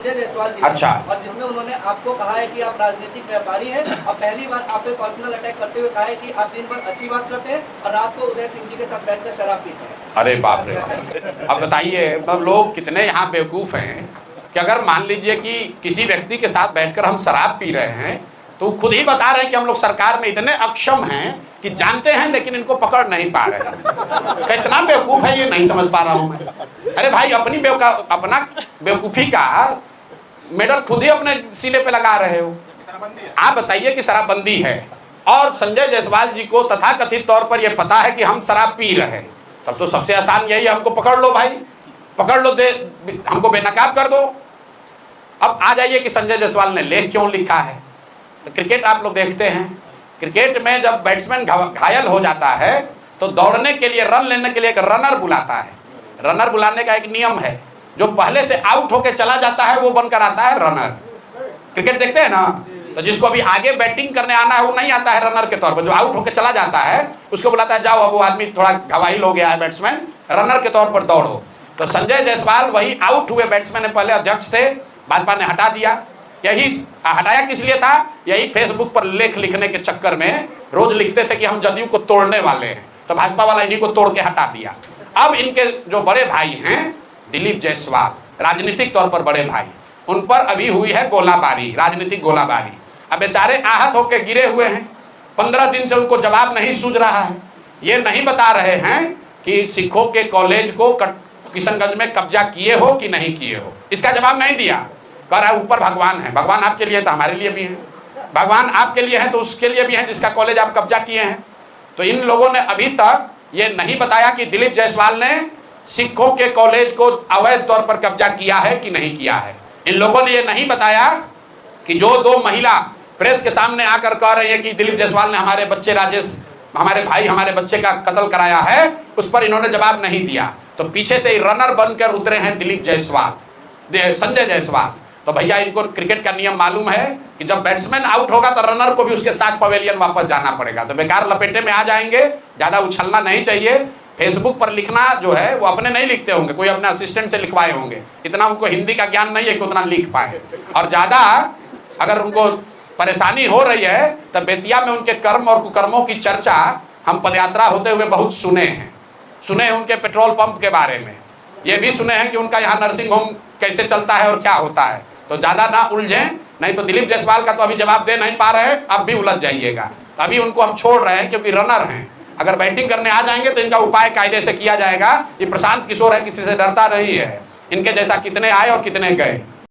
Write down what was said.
जायसवाल जी, अच्छा, और जिसमें उन्होंने आपको कहा है कि आप राजनीतिक व्यापारी हैं और पहली बार आप पे पर्सनल अटैक करते हुए कहा है कि आप दिन भर अच्छी बात करते हैं और रात को उदय सिंह जी के साथ बैठकर शराब पीते हैं। अरे बाप रे बाप। अब बताइए, मतलब लोग कितने यहाँ बेवकूफ हैं कि अगर मान लीजिए कि किसी व्यक्ति के साथ बैठकर हम शराब पी रहे हैं तो खुद ही बता रहे हैं कि हम लोग सरकार में इतने अक्षम हैं कि जानते हैं लेकिन इनको पकड़ नहीं पा रहे हैं। कितना बेवकूफ है ये नहीं समझ पा रहा हूं मैं। अरे भाई, अपना बेवकूफी का मेडल खुद ही अपने सीने पे लगा रहे हो। आप बताइए कि शराबबंदी है और संजय जायसवाल जी को तथाकथित तौर पर यह पता है कि हम शराब पी रहे हैं, तब तो सबसे आसान यही है, हमको पकड़ लो भाई, पकड़ लो, हमको बेनकाब कर दो। अब आ जाइए कि संजय जायसवाल ने लेख क्यों लिखा है। तो क्रिकेट आप लोग देखते हैं, क्रिकेट में जब बैट्समैन घायल हो जाता है तो दौड़ने के लिए, रन लेने के लिए एक रनर बुलाता है। रनर बुलाने का एक नियम है, जो पहले से आउट होके चला जाता है वो बनकर आता है रनर। क्रिकेट देखते हैं ना, तो जिसको अभी आगे बैटिंग करने आना है वो नहीं आता है रनर के तौर पर, जो आउट होके चला जाता है उसको बुलाता है, जाओ अब वो आदमी थोड़ा घायल हो गया है बैट्समैन, रनर के तौर पर दौड़ो। तो संजय जायसवाल वही आउट हुए बैट्समैन पहले अध्यक्ष थे, भाजपा ने हटा दिया। यही हटाया किस लिए था? यही फेसबुक पर लेख लिखने के चक्कर में रोज लिखते थे कि हम जदयू को तोड़ने वाले हैं, तो भाजपा वाला इन्हीं को तोड़ के हटा दिया। अब इनके जो बड़े भाई हैं दिलीप जायसवाल, राजनीतिक तौर पर बड़े भाई, उन पर अभी हुई है गोलाबारी, राजनीतिक गोलाबारी। अब बेचारे आहत होकर गिरे हुए हैं, 15 दिन से उनको जवाब नहीं सूझ रहा है। ये नहीं बता रहे हैं कि सिखों के कॉलेज को किशनगंज में कब्जा किए हो कि नहीं किए हो, इसका जवाब नहीं दिया। कह रहा है ऊपर भगवान है, भगवान आपके लिए तो हमारे लिए भी है, भगवान आपके लिए है तो उसके लिए भी है जिसका कॉलेज आप कब्जा किए हैं। तो इन लोगों ने अभी तक ये नहीं बताया कि दिलीप जायसवाल ने सिखों के कॉलेज को अवैध तौर पर कब्जा किया है कि नहीं किया है। इन लोगों ने ये नहीं बताया कि जो 2 महिला प्रेस के सामने आकर कह रही है कि दिलीप जायसवाल ने हमारे बच्चे राजेश, हमारे भाई, हमारे बच्चे का कत्ल कराया है, उस पर इन्होंने जवाब नहीं दिया। तो पीछे से ही रनर बनकर उतरे हैं दिलीप जायसवाल, संजय जायसवाल। तो भैया इनको क्रिकेट का नियम मालूम है कि जब बैट्समैन आउट होगा तो रनर को भी उसके साथ पवेलियन वापस जाना पड़ेगा। तो बेकार लपेटे में आ जाएंगे, ज्यादा उछलना नहीं चाहिए। फेसबुक पर लिखना जो है वो अपने नहीं लिखते होंगे, कोई अपने असिस्टेंट से लिखवाए होंगे, इतना उनको हिंदी का ज्ञान नहीं है कि उतना लिख पाए। और ज्यादा अगर उनको परेशानी हो रही है तो बेतिया में उनके कर्म और कुकर्मों की चर्चा हम पदयात्रा होते हुए बहुत सुने हैं उनके पेट्रोल पंप के बारे में, ये भी सुने हैं कि उनका यहाँ नर्सिंग होम कैसे चलता है और क्या होता है। तो ज्यादा ना उलझें, नहीं तो दिलीप जायसवाल का तो अभी जवाब दे नहीं पा रहे हैं, अब भी उलझ जाइएगा। अभी उनको हम छोड़ रहे हैं क्योंकि रनर हैं, अगर बैटिंग करने आ जाएंगे तो इनका उपाय कायदे से किया जाएगा। ये प्रशांत किशोर है, किसी से डरता नहीं है, इनके जैसा कितने आए और कितने गए।